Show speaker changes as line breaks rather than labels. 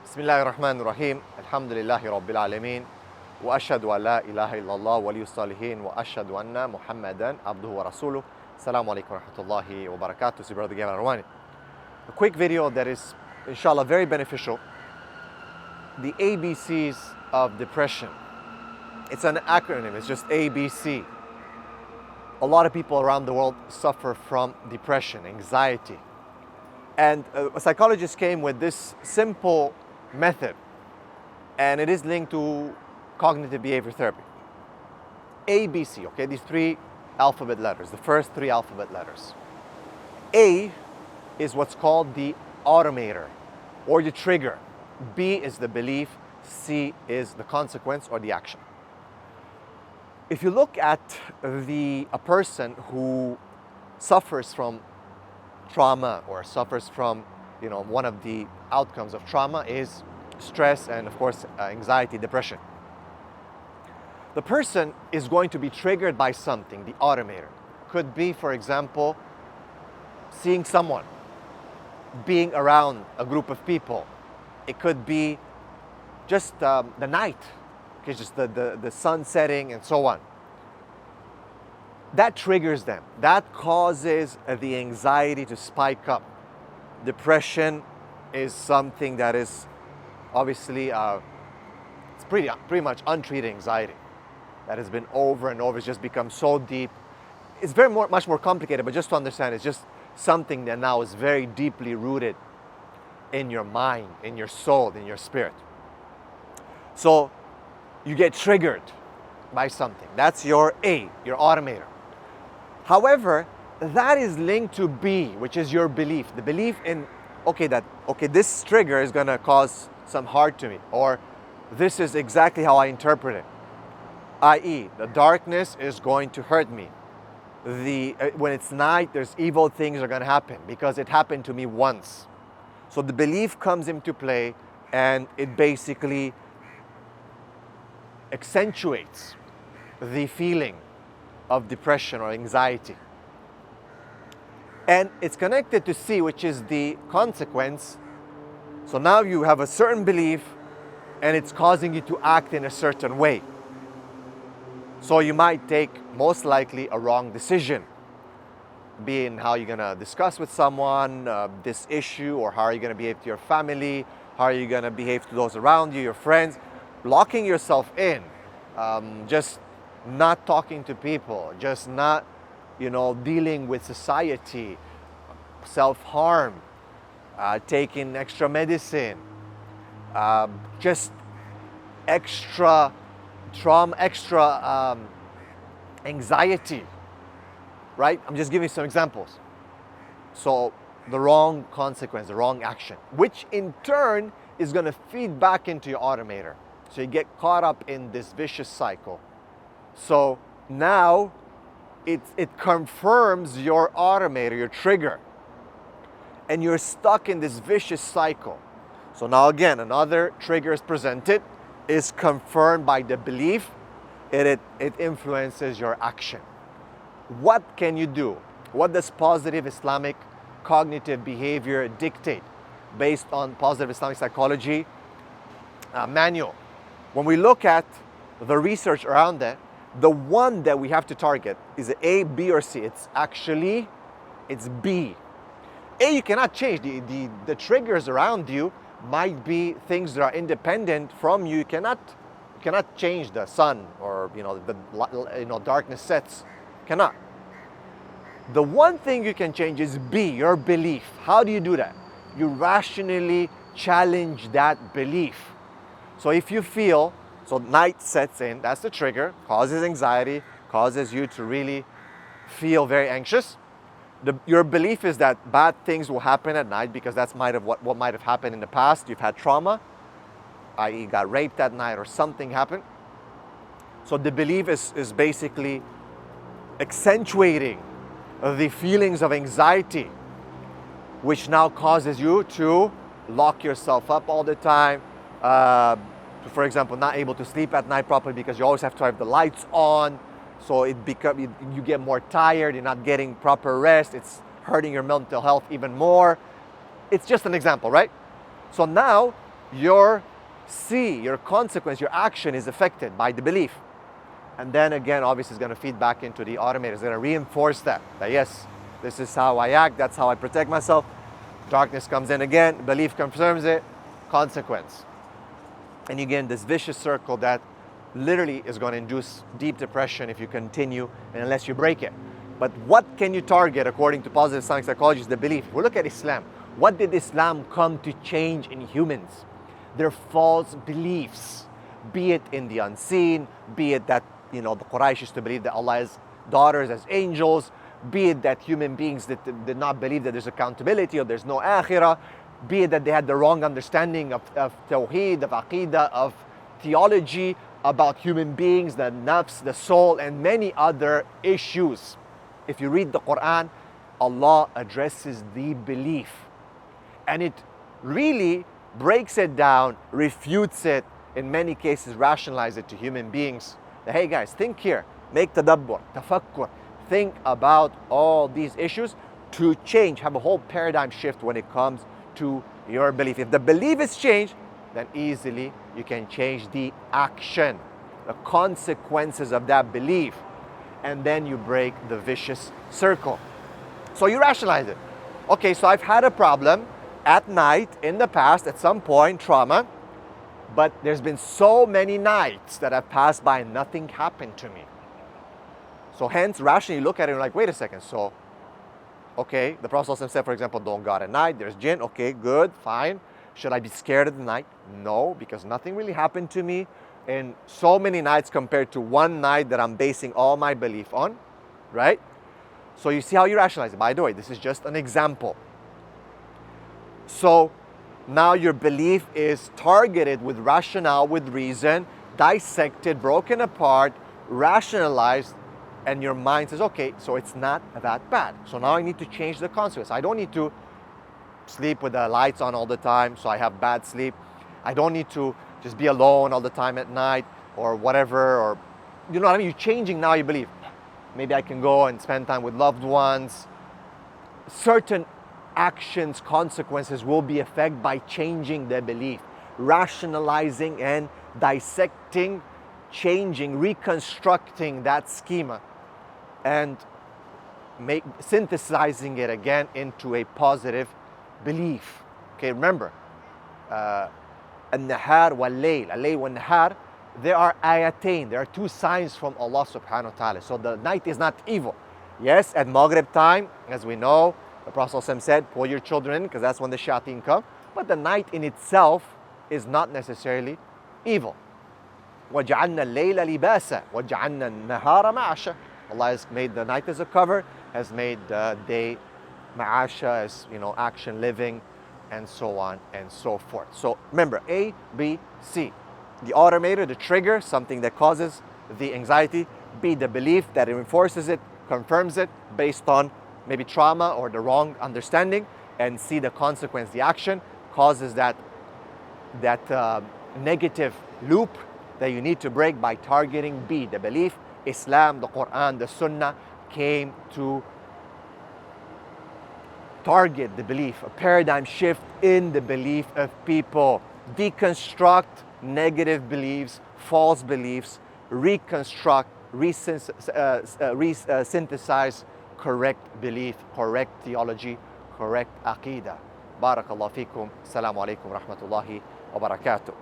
بسم الله الرحمن الرحيم الحمد لله رب العالمين وأشهد أن لا إله إلا الله ولي الصالحين وأشهد أن محمدا عبده ورسوله. Assalamu alaikum wa rahmatullahi wa barakatuh. It's your brother Gabriel Romaani. A quick video that is inshallah very beneficial. The ABCs of depression. It's an acronym, it's just ABC. A lot of people around the world suffer from depression, anxiety. And a psychologist came with this simple method, and it is linked to cognitive behavior therapy. ABC, okay, these three alphabet letters, the first three alphabet letters. A is what's called the automator or the trigger. B is the belief. C is the consequence or the action. If you look at a person who suffers from trauma or suffers from, one of the outcomes of trauma is stress and of course anxiety, depression. The person is going to be triggered by something, the automator. Could be, for example, seeing someone, being around a group of people. It could be just the night, okay, just the sun setting and so on. That triggers them. That causes the anxiety to spike up. Depression is something that is obviously it's pretty much untreated anxiety that has been over and over. It's just become so deep. It's much more complicated, but just to understand, it's just something that now is very deeply rooted in your mind, in your soul, in your spirit. So you get triggered by something. That's your A, your automator. However, that is linked to B, which is your belief. The belief in, this trigger is going to cause some harm to me, or this is exactly how I interpret it. I.e., the darkness is going to hurt me. When it's night, there's evil things are going to happen because it happened to me once. So the belief comes into play, and it basically accentuates the feeling of depression or anxiety. And it's connected to C, which is the consequence. So now you have a certain belief, and it's causing you to act in a certain way. So you might take, most likely, a wrong decision, be in how you're going to discuss with someone this issue, or how are you going to behave to your family, how are you going to behave to those around you, your friends, locking yourself in, just not talking to people, just not, dealing with society, self-harm, taking extra medicine, just extra trauma, extra anxiety, right? I'm just giving some examples. So the wrong consequence, the wrong action, which in turn is going to feed back into your automator. So you get caught up in this vicious cycle. So now it confirms your automator, your trigger, and you're stuck in this vicious cycle. So now again, another trigger is presented, is confirmed by the belief, it influences your action. What can you do? What does positive Islamic cognitive behavior dictate based on positive Islamic psychology manual? When we look at the research around that, the one that we have to target is A, B, or C. It's B. A, you cannot change. The triggers around you might be things that are independent from you. You cannot change the sun, or the darkness sets. Cannot. The one thing you can change is B, your belief. How do you do that? You rationally challenge that belief. So if you feel, so night sets in, that's the trigger, causes anxiety, causes you to really feel very anxious. Your belief is that bad things will happen at night because that's what might have happened in the past. You've had trauma, i.e. got raped that night or something happened. So the belief is basically accentuating the feelings of anxiety, which now causes you to lock yourself up all the time. For example, not able to sleep at night properly because you always have to have the lights on. So you get more tired, you're not getting proper rest, it's hurting your mental health even more. It's just an example, right? So now your consequence, your action is affected by the belief. And then again, obviously, it's going to feed back into the automator. It's going to reinforce that yes, this is how I act, that's how I protect myself. Darkness comes in again, belief confirms it, consequence. And again, this vicious circle that literally is going to induce deep depression if you continue and unless you break it. But what can you target according to positive Islamic psychology is the belief. If we look at Islam, what did Islam come to change in humans? Their false beliefs, be it in the unseen, be it that the Quraysh used to believe that Allah has daughters as angels, be it that human beings that did not believe that there's accountability or there's no akhirah, be it that they had the wrong understanding of tawheed, of aqidah, of theology, about human beings, the nafs, the soul, and many other issues. If you read the Quran, Allah addresses the belief. And it really breaks it down, refutes it, in many cases rationalize it to human beings. That, hey guys, think here, make tadabbur, tafakkur, think about all these issues to change, have a whole paradigm shift when it comes to your belief. If the belief is changed, then easily you can change the action, the consequences of that belief, and then you break the vicious circle. So you rationalize it. Okay, so I've had a problem at night in the past, at some point, trauma, but there's been so many nights that have passed by and nothing happened to me. So hence, rationally look at it and like, wait a second, so, okay, the Prophet ﷺ said, for example, don't go out at night, there's jinn, okay, good, fine. Should I be scared at the night? No, because nothing really happened to me in so many nights compared to one night that I'm basing all my belief on, right? So you see how you rationalize it. By the way, this is just an example. So now your belief is targeted with rationale, with reason, dissected, broken apart, rationalized, and your mind says, okay, so it's not that bad. So now I need to change the consequence. I don't need to sleep with the lights on all the time so I have bad sleep. I don't need to just be alone all the time at night or whatever, or you know what I mean? You're changing now your belief. Maybe I can go and spend time with loved ones. Certain actions, consequences will be affected by changing the belief, rationalizing and dissecting, changing, reconstructing that schema, and synthesizing it again into a positive belief. Okay, remember, al-nahar wal-layl, al-layl wal-nahar, there are ayatain, there are two signs from Allah subhanahu wa ta'ala. So the night is not evil. Yes, at Maghrib time, as we know, the Prophet ﷺ said, pull your children in because that's when the shayateen come. But the night in itself is not necessarily evil. وَجَعَلْنَا اللَّيْلَ لِبَاسًا وَجَعَلْنَا النَّهَارَ مَعَاشًا. Allah has made the night as a cover, has made the day ma'asha, as action, living, and so on and so forth. So remember, A, B, C. The automator, the trigger, something that causes the anxiety. B, the belief that it reinforces it, confirms it based on maybe trauma or the wrong understanding. And C, the consequence, the action, causes that negative loop that you need to break by targeting B, the belief. Islam, the Quran, the Sunnah came to target the belief, a paradigm shift in the belief of people. Deconstruct negative beliefs, false beliefs, reconstruct, synthesize correct belief, correct theology, correct aqidah. Barakallahu feekum. Assalamu alaikum wa rahmatullahi wa barakatuh.